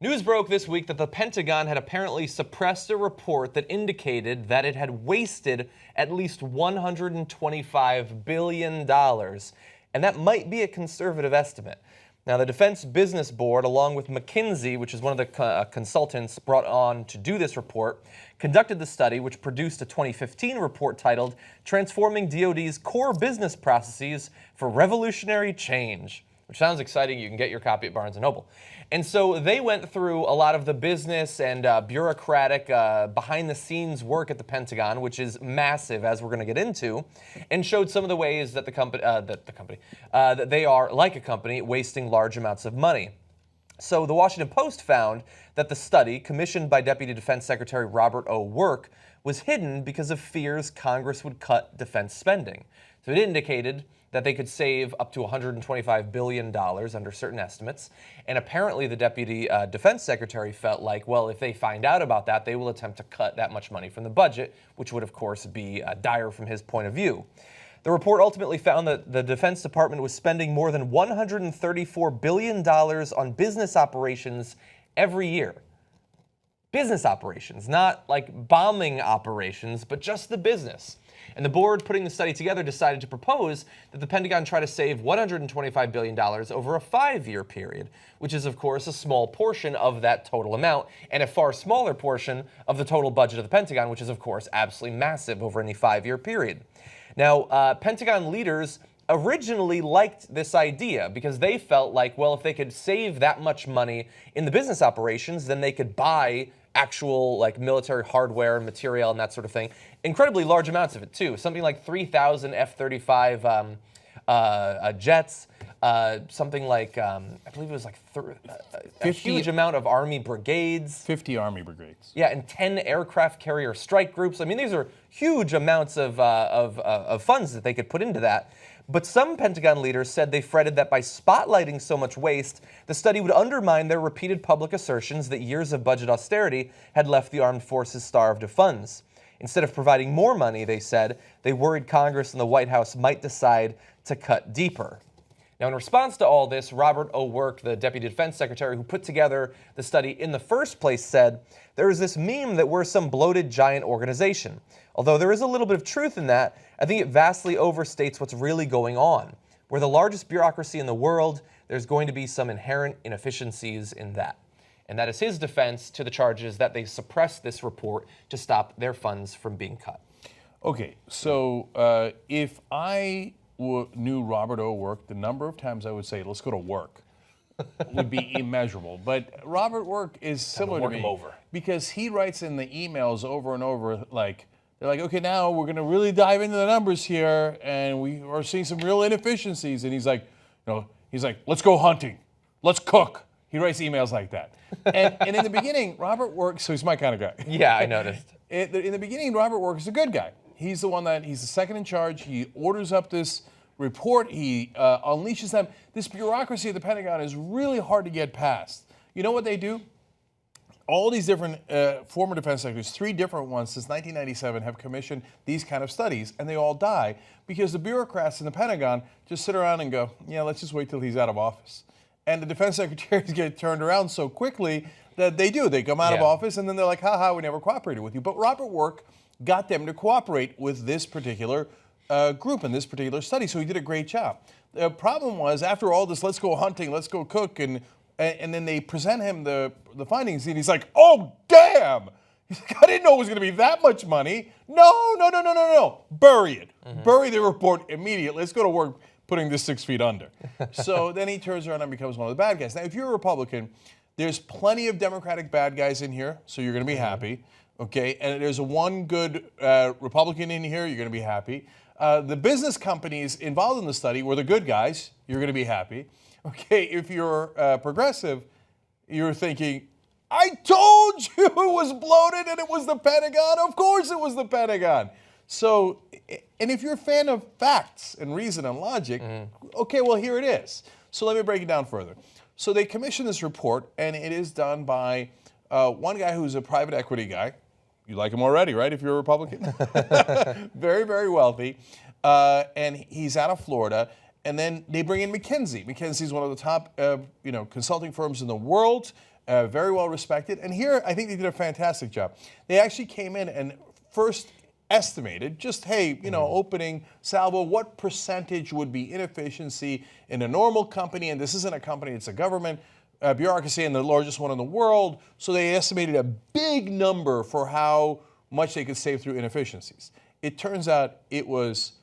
News broke this week that the Pentagon had apparently suppressed a report that indicated that it had wasted at least $125 billion, and that might be a conservative estimate. Now, the Defense Business Board, along with McKinsey, which is one of the consultants brought on to do this report, conducted the study, which produced a 2015 report titled Transforming DoD's Core Business Processes for Revolutionary Change, which sounds exciting. You can get your copy at Barnes & Noble. And so they went through a lot of the business and bureaucratic behind-the-scenes work at the Pentagon, which is massive, as we're going to get into, and showed some of the ways that that they are, like a company, wasting large amounts of money. So the Washington Post found that the study, commissioned by Deputy Defense Secretary Robert O. Work, was hidden because of fears Congress would cut defense spending. So it indicated that they could save up to $125 billion under certain estimates. And apparently the Deputy Defense Secretary felt like, well, if they find out about that, they will attempt to cut that much money from the budget, which would, of course, be dire from his point of view. The report ultimately found that the Defense Department was spending more than $134 billion on business operations every year. Business operations, not like bombing operations, but just the business. And the board putting the study together decided to propose that the Pentagon try to save $125 billion over a 5-year period, which is, of course, a small portion of that total amount and a far smaller portion of the total budget of the Pentagon, which is, of course, absolutely massive over any 5-year period. Now, Pentagon leaders originally liked this idea because they felt like, well, if they could save that much money in the business operations, then they could buy actual like military hardware and material and that sort of thing. Incredibly large amounts of it too. Something like 3,000 F-35 jets. Something like I believe it was like a huge amount of Army brigades. 50 Army brigades. Yeah, and 10 aircraft carrier strike groups. I mean, these are huge amounts of funds that they could put into that. But some Pentagon leaders said they fretted that by spotlighting so much waste, the study would undermine their repeated public assertions that years of budget austerity had left the armed forces starved of funds. Instead of providing more money, they said, they worried Congress and the White House might decide to cut deeper. Now, in response to all this, Robert O. Work, the Deputy Defense Secretary who put together the study in the first place, said, there is this meme that we're some bloated giant organization. Although there is a little bit of truth in that, I think it vastly overstates what's really going on. We're the largest bureaucracy in the world. There's going to be some inherent inefficiencies in that. And that is his defense to the charges that they suppressed this report to stop their funds from being cut. Okay, so if I knew Robert O. Work, the number of times I would say, let's go to work, would be immeasurable. But Robert Work is similar to me because he writes in the emails over and over, like, they're like, okay, now we're going to really dive into the numbers here, and we are seeing some real inefficiencies. And he's like, let's go hunting, let's cook. He writes emails like that. And in the beginning, Robert Work, so he's my kind of guy. Yeah, I noticed. In the beginning, Robert Work is a good guy. He's the second in charge. He orders up this report. He unleashes them. This bureaucracy at the Pentagon is really hard to get past. You know what they do? All these different former defense secretaries, 3 different ones since 1997, have commissioned these kind of studies, and they all die because the bureaucrats in the Pentagon just sit around and go, yeah, let's just wait till he's out of office. And the defense secretaries get turned around so quickly that they do. They come out of office, and then they're like, ha, we never cooperated with you. But Robert Work got them to cooperate with this particular group in this particular study, so he did a great job. The problem was, after all this, let's go hunting, let's go cook, and then they present him the findings, and he's like, oh, damn! He's like, I didn't know it was going to be that much money. No. Bury it. Bury the report immediately. Let's go to work putting this 6 feet under. So then he turns around and becomes one of the bad guys. Now, if you're a Republican, there's plenty of Democratic bad guys in here, so you're going to be happy. Okay, and there's one good Republican in here, you're going to be happy. The business companies involved in the study were the good guys, you're going to be happy. Okay, if you're progressive, you're thinking, I told you it was bloated and it was the Pentagon. Of course it was the Pentagon. So, and if you're a fan of facts and reason and logic, okay, well, here it is. So let me break it down further. So they commissioned this report, and it is done by one guy who's a private equity guy. You like him already, right, if you're a Republican? Very, very wealthy. And he's out of Florida. And then they bring in McKinsey. McKinsey is one of the top consulting firms in the world. very well respected. And here, I think they did a fantastic job. They actually came in and first estimated, just, hey, opening salvo, what percentage would be inefficiency in a normal company, and this isn't a company, it's a government bureaucracy and the largest one in the world, so they estimated a big number for how much they could save through inefficiencies. It turns out it was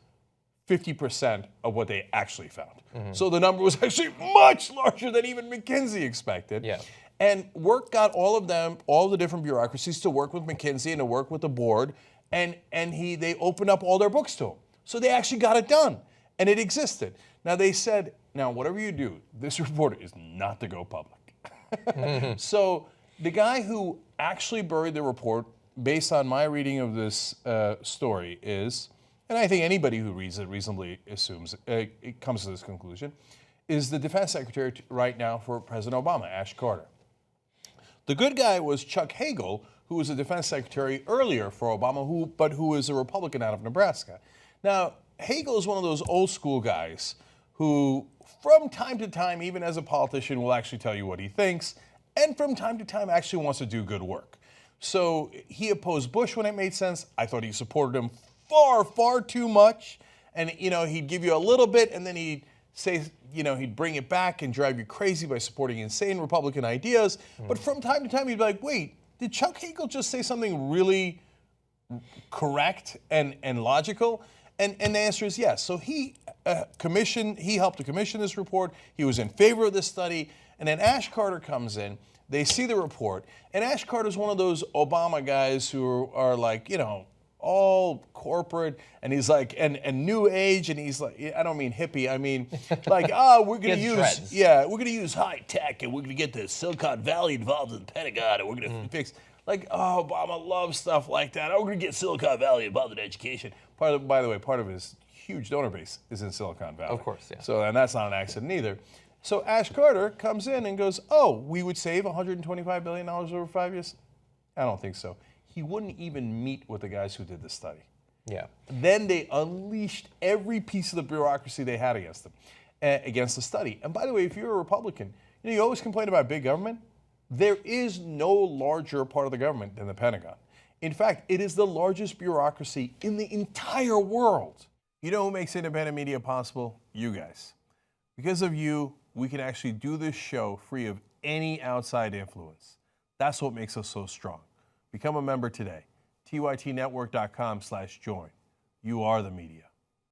50% of what they actually found. So the number was actually much larger than even McKinsey expected. Yeah. And work got all of them, all the different bureaucracies to work with McKinsey and to work with the board, and they opened up all their books to him. So they actually got it done, and it existed. Now they said, now whatever you do, this report is not to go public. So the guy who actually buried the report, based on my reading of this story, is, and I think anybody who reads it reasonably assumes it comes to this conclusion, is the defense secretary right now for President Obama, Ash Carter. The good guy was Chuck Hagel, who was the defense secretary earlier for Obama, but who is a Republican out of Nebraska. Now, Hagel is one of those old school guys who, from time to time, even as a politician, will actually tell you what he thinks, and from time to time actually wants to do good work. So he opposed Bush when it made sense. I thought he supported him far, far too much. And, he'd give you a little bit, and then he'd say, he'd bring it back and drive you crazy by supporting insane Republican ideas. But from time to time, he'd be like, wait, did Chuck Hagel just say something really correct and logical? And the answer is yes. So he helped to commission this report. He was in favor of this study. And then Ash Carter comes in. They see the report. And Ash Carter's one of those Obama guys who are like, all corporate, and he's like, and new age, and he's like, I don't mean hippie, I mean like, we're gonna use high tech, and we're gonna get the Silicon Valley involved in the Pentagon, and we're gonna fix, like, Obama loves stuff like that. We're gonna get Silicon Valley involved in education. By the way, part of his huge donor base is in Silicon Valley. Of course, yeah. So, and that's not an accident either. So Ash Carter comes in and goes, we would save $125 billion over 5 years? I don't think so. He wouldn't even meet with the guys who did the study. Yeah. Then they unleashed every piece of the bureaucracy they had against them, against the study. And by the way, if you're a Republican, you always complain about big government. There is no larger part of the government than the Pentagon. In fact, it is the largest bureaucracy in the entire world. You know who makes independent media possible? You guys. Because of you, we can actually do this show free of any outside influence. That's what makes us so strong. Become a member today. tytnetwork.com/join. You are the media.